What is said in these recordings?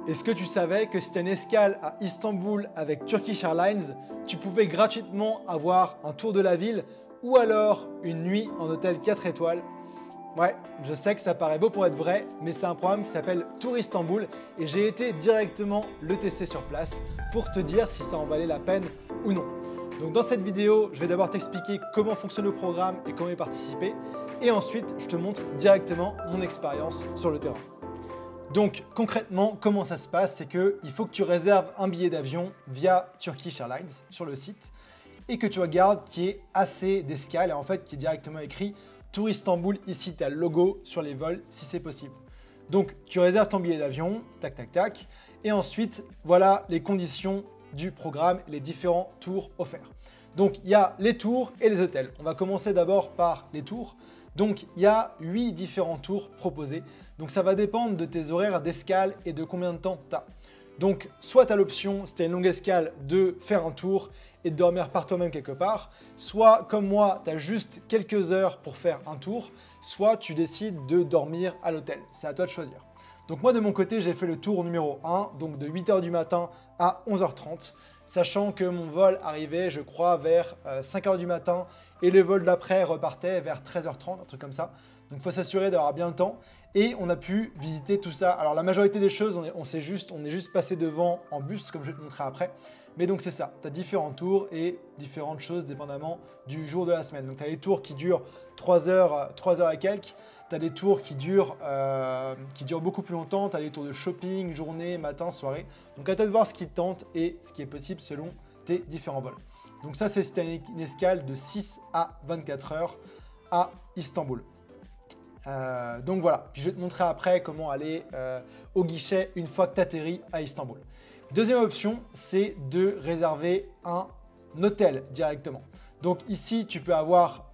Est-ce que tu savais que si tu as une escale à Istanbul avec Turkish Airlines, tu pouvais gratuitement avoir un tour de la ville ou alors une nuit en hôtel 4 étoiles? Ouais, je sais que ça paraît beau pour être vrai, mais c'est un programme qui s'appelle Tour Istanbul et j'ai été directement le tester sur place pour te dire si ça en valait la peine ou non. Donc dans cette vidéo, je vais d'abord t'expliquer comment fonctionne le programme et comment y participer et ensuite je te montre directement mon expérience sur le terrain. Donc concrètement, comment ça se passe? C'est qu'il faut que tu réserves un billet d'avion via Turkish Airlines sur le site et que tu regardes qu'il y ait assez d'escales et en fait qui est directement écrit Tour Istanbul. Ici, tu as le logo sur les vols si c'est possible. Donc tu réserves ton billet d'avion, tac tac tac, et ensuite voilà les conditions du programme et les différents tours offerts. Donc il y a les tours et les hôtels. On va commencer d'abord par les tours. Donc il y a 8 différents tours proposés. Donc ça va dépendre de tes horaires d'escale et de combien de temps tu as. Donc soit tu as l'option, si tu as une longue escale, de faire un tour et de dormir par toi-même quelque part. Soit comme moi, tu as juste quelques heures pour faire un tour. Soit tu décides de dormir à l'hôtel. C'est à toi de choisir. Donc moi de mon côté, j'ai fait le tour numéro 1, donc de 8 h du matin à 11 h 30. Sachant que mon vol arrivait, je crois, vers 5 h du matin et le vol d'après repartait vers 13 h 30, un truc comme ça. Donc il faut s'assurer d'avoir bien le temps et on a pu visiter tout ça. Alors la majorité des choses, on est juste passé devant en bus, comme je vais te montrer après. Mais donc c'est ça, tu as différents tours et différentes choses dépendamment du jour de la semaine. Donc tu as des tours qui durent 3 heures et quelques. Tu as des tours qui durent beaucoup plus longtemps. Tu as des tours de shopping, journée, matin, soirée. Donc à toi de voir ce qui te tente et ce qui est possible selon tes différents vols. Donc ça, c'est une escale de 6 à 24 heures à Istanbul. Donc voilà, puis je vais te montrer après comment aller au guichet une fois que tu atterris à Istanbul. Deuxième option, c'est de réserver un hôtel directement. Donc ici, tu peux avoir,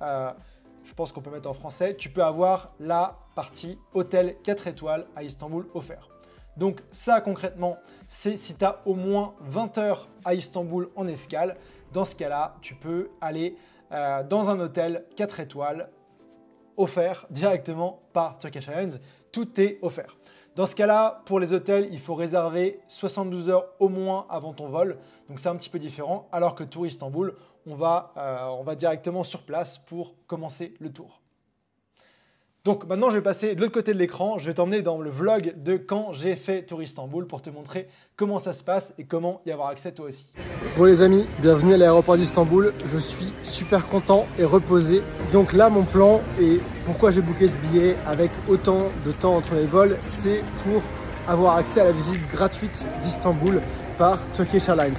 je pense qu'on peut mettre en français, tu peux avoir la partie hôtel 4 étoiles à Istanbul offert. Donc ça concrètement, c'est si tu as au moins 20 heures à Istanbul en escale. Dans ce cas-là, tu peux aller dans un hôtel 4 étoiles offert directement par Turkish Airlines. Tout est offert. Dans ce cas-là, pour les hôtels, il faut réserver 72 heures au moins avant ton vol. Donc c'est un petit peu différent. Alors que Tour Istanbul, on va directement sur place pour commencer le tour. Donc maintenant, je vais passer de l'autre côté de l'écran. Je vais t'emmener dans le vlog de quand j'ai fait Tour Istanbul pour te montrer comment ça se passe et comment y avoir accès toi aussi. Bon les amis, bienvenue à l'aéroport d'Istanbul. Je suis super content et reposé. Donc là, mon plan et pourquoi j'ai booké ce billet avec autant de temps entre les vols, c'est pour avoir accès à la visite gratuite d'Istanbul par Turkish Airlines.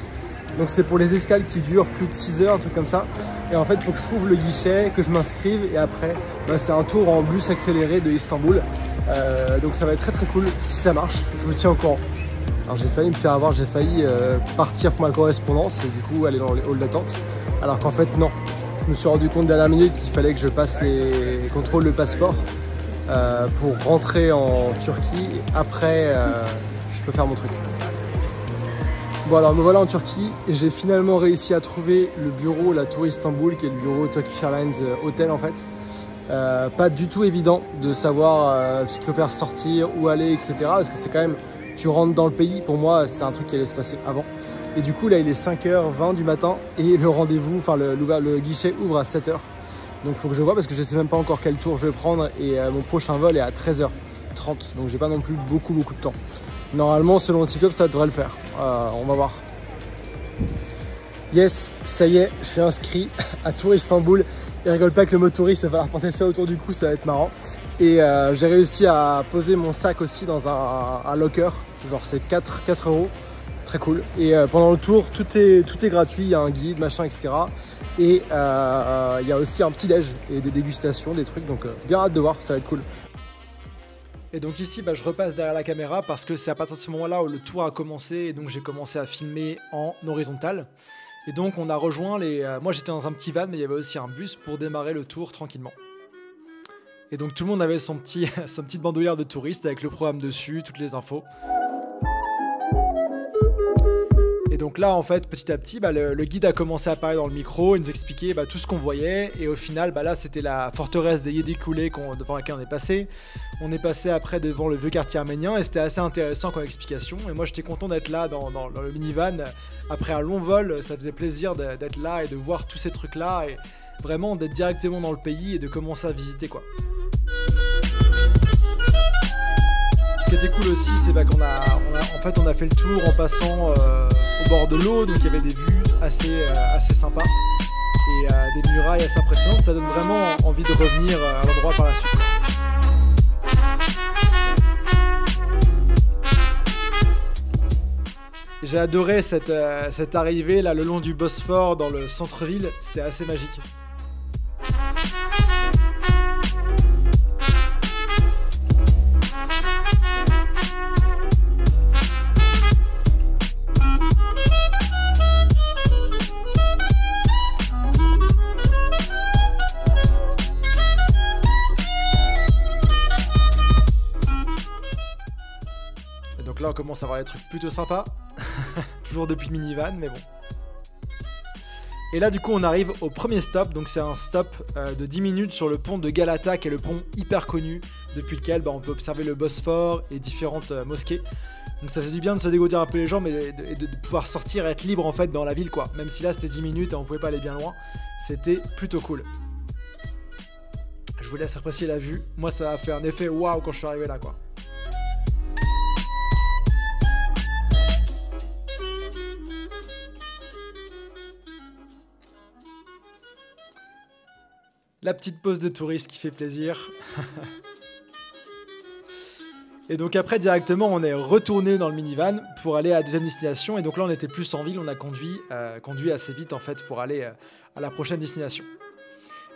Donc c'est pour les escales qui durent plus de 6 heures, un truc comme ça. Et en fait, il faut que je trouve le guichet, que je m'inscrive et après, c'est un tour en bus accéléré de Istanbul. Donc ça va être très très cool. Si ça marche, je vous tiens au courant. Alors j'ai failli me faire avoir, j'ai failli partir pour ma correspondance et du coup aller dans les halls d'attente. Alors qu'en fait non, je me suis rendu compte dernière minute qu'il fallait que je passe les contrôles de passeport pour rentrer en Turquie. Et après, je peux faire mon truc. Bon alors me voilà en Turquie et j'ai finalement réussi à trouver le bureau, la Tour Istanbul, qui est le bureau Turkish Airlines Hotel en fait. Pas du tout évident de savoir ce qu'il faut faire sortir, où aller, etc. Parce que c'est quand même, tu rentres dans le pays, pour moi c'est un truc qui allait se passer avant. Et du coup là il est 5 h 20 du matin et le rendez-vous, enfin le guichet ouvre à 7 h. Donc il faut que je vois parce que je sais même pas encore quel tour je vais prendre et mon prochain vol est à 13 h 30. Donc j'ai pas non plus beaucoup de temps. Normalement, selon le cyclope, ça devrait le faire. On va voir. Yes, ça y est, je suis inscrit à Tour Istanbul. Et rigole pas que le mot touriste, ça va porter ça autour du cou, ça va être marrant. Et j'ai réussi à poser mon sac aussi dans un locker. Genre c'est 4 €. Très cool. Et pendant le tour, tout est gratuit. Il y a un guide, machin, etc. Et il y a aussi un petit déj et des dégustations, des trucs. Donc bien hâte de voir, ça va être cool. Et donc ici, je repasse derrière la caméra parce que c'est à partir de ce moment-là où le tour a commencé et donc j'ai commencé à filmer en horizontal. Et donc on a rejoint moi j'étais dans un petit van mais il y avait aussi un bus pour démarrer le tour tranquillement. Et donc tout le monde avait son petite bandoulière de touriste avec le programme dessus, toutes les infos. Et donc là, en fait, petit à petit, le guide a commencé à parler dans le micro, il nous expliquait tout ce qu'on voyait. Et au final, là, c'était la forteresse des Yedi-Koulé devant laquelle on est passé. On est passé après devant le vieux quartier arménien et c'était assez intéressant comme explication. Et moi, j'étais content d'être là dans le minivan. Après un long vol, ça faisait plaisir d'être là et de voir tous ces trucs-là. Et vraiment d'être directement dans le pays et de commencer à visiter, quoi. Ce qui était cool aussi, c'est qu'on a fait le tour en passant au bord de l'eau, donc il y avait des vues assez sympas et des murailles assez impressionnantes. Ça donne vraiment envie de revenir à l'endroit par la suite. J'ai adoré cette arrivée là le long du Bosphore dans le centre-ville, c'était assez magique. Donc là on commence à voir des trucs plutôt sympas, toujours depuis le minivan mais bon. Et là du coup on arrive au premier stop, donc c'est un stop de 10 minutes sur le pont de Galata qui est le pont hyper connu depuis lequel on peut observer le Bosphore et différentes mosquées. Donc ça faisait du bien de se dégoûter un peu les jambes et de pouvoir sortir et être libre en fait dans la ville quoi. Même si là c'était 10 minutes et on pouvait pas aller bien loin, c'était plutôt cool. Je vous laisse apprécier la vue, moi ça a fait un effet waouh quand je suis arrivé là quoi. La petite pause de touriste qui fait plaisir. Et donc après directement on est retourné dans le minivan pour aller à la deuxième destination. Et donc là on était plus en ville, on a conduit assez vite en fait pour aller à la prochaine destination.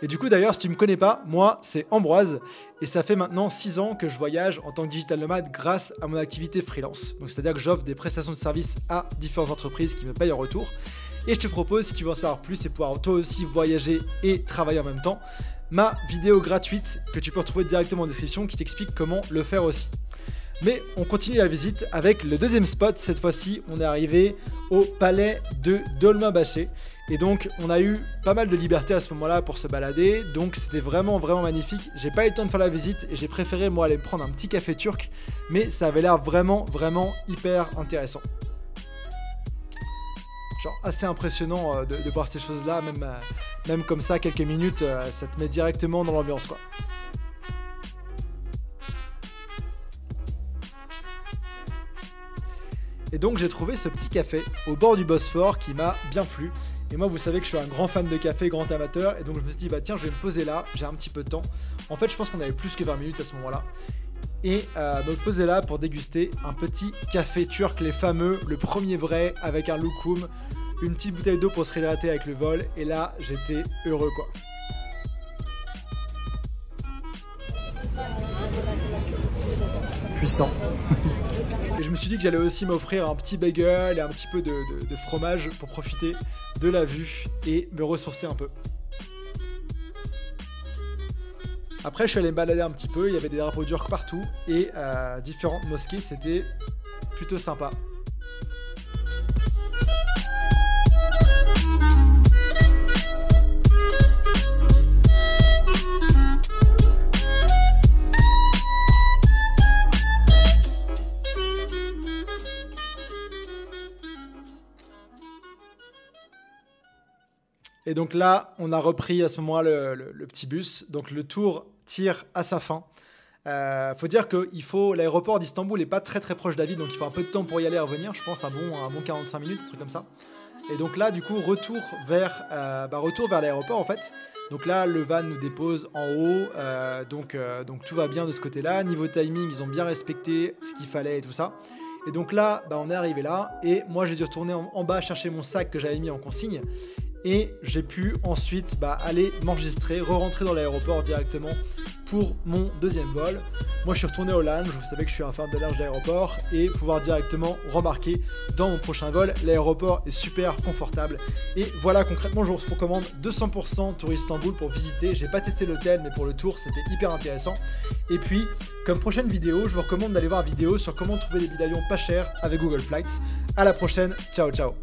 Et du coup d'ailleurs si tu me connais pas, moi c'est Ambroise et ça fait maintenant 6 ans que je voyage en tant que digital nomade grâce à mon activité freelance. Donc c'est à dire que j'offre des prestations de services à différentes entreprises qui me payent en retour. Et je te propose, si tu veux en savoir plus et pouvoir toi aussi voyager et travailler en même temps, ma vidéo gratuite que tu peux retrouver directement en description qui t'explique comment le faire aussi. Mais on continue la visite avec le deuxième spot. Cette fois-ci, on est arrivé au palais de Dolmabahçe. Et donc, on a eu pas mal de liberté à ce moment-là pour se balader. Donc, c'était vraiment, vraiment magnifique. J'ai pas eu le temps de faire la visite et j'ai préféré, moi, aller me prendre un petit café turc. Mais ça avait l'air vraiment, vraiment hyper intéressant. Genre assez impressionnant de voir ces choses-là, même comme ça, quelques minutes, ça te met directement dans l'ambiance, quoi. Et donc j'ai trouvé ce petit café au bord du Bosphore qui m'a bien plu. Et moi vous savez que je suis un grand fan de café, grand amateur, et donc je me suis dit tiens je vais me poser là, j'ai un petit peu de temps. En fait je pense qu'on avait plus que 20 minutes à ce moment-là. Et donc poser là pour déguster un petit café turc, les fameux, le premier vrai avec un loukoum, une petite bouteille d'eau pour se réhydrater avec le vol, et là j'étais heureux quoi. Puissant. Et je me suis dit que j'allais aussi m'offrir un petit bagel et un petit peu de fromage pour profiter de la vue et me ressourcer un peu. Après, je suis allé me balader un petit peu, il y avait des drapeaux turcs partout et différentes mosquées, c'était plutôt sympa. Et donc là, on a repris à ce moment-là le petit bus. Donc le tour tire à sa fin. Faut dire que l'aéroport d'Istanbul n'est pas très très proche de la ville, donc il faut un peu de temps pour y aller et revenir. Je pense un bon 45 minutes, un truc comme ça. Et donc là, du coup, retour vers l'aéroport en fait. Donc là, le van nous dépose en haut, donc tout va bien de ce côté-là. Niveau timing, ils ont bien respecté ce qu'il fallait et tout ça. Et donc là, on est arrivé là, et moi j'ai dû retourner en bas chercher mon sac que j'avais mis en consigne. Et j'ai pu ensuite aller m'enregistrer, re-rentrer dans l'aéroport directement pour mon deuxième vol. Moi je suis retourné au lounge, vous savez que je suis un fan de lounge d'aéroport, et pouvoir directement remarquer dans mon prochain vol. L'aéroport est super confortable. Et voilà, concrètement je vous recommande 200% Tour Istanbul pour visiter. J'ai pas testé l'hôtel, mais pour le tour c'était hyper intéressant. Et puis comme prochaine vidéo, je vous recommande d'aller voir une vidéo sur comment trouver des billets d'avion pas chers avec Google Flights. À la prochaine, ciao ciao.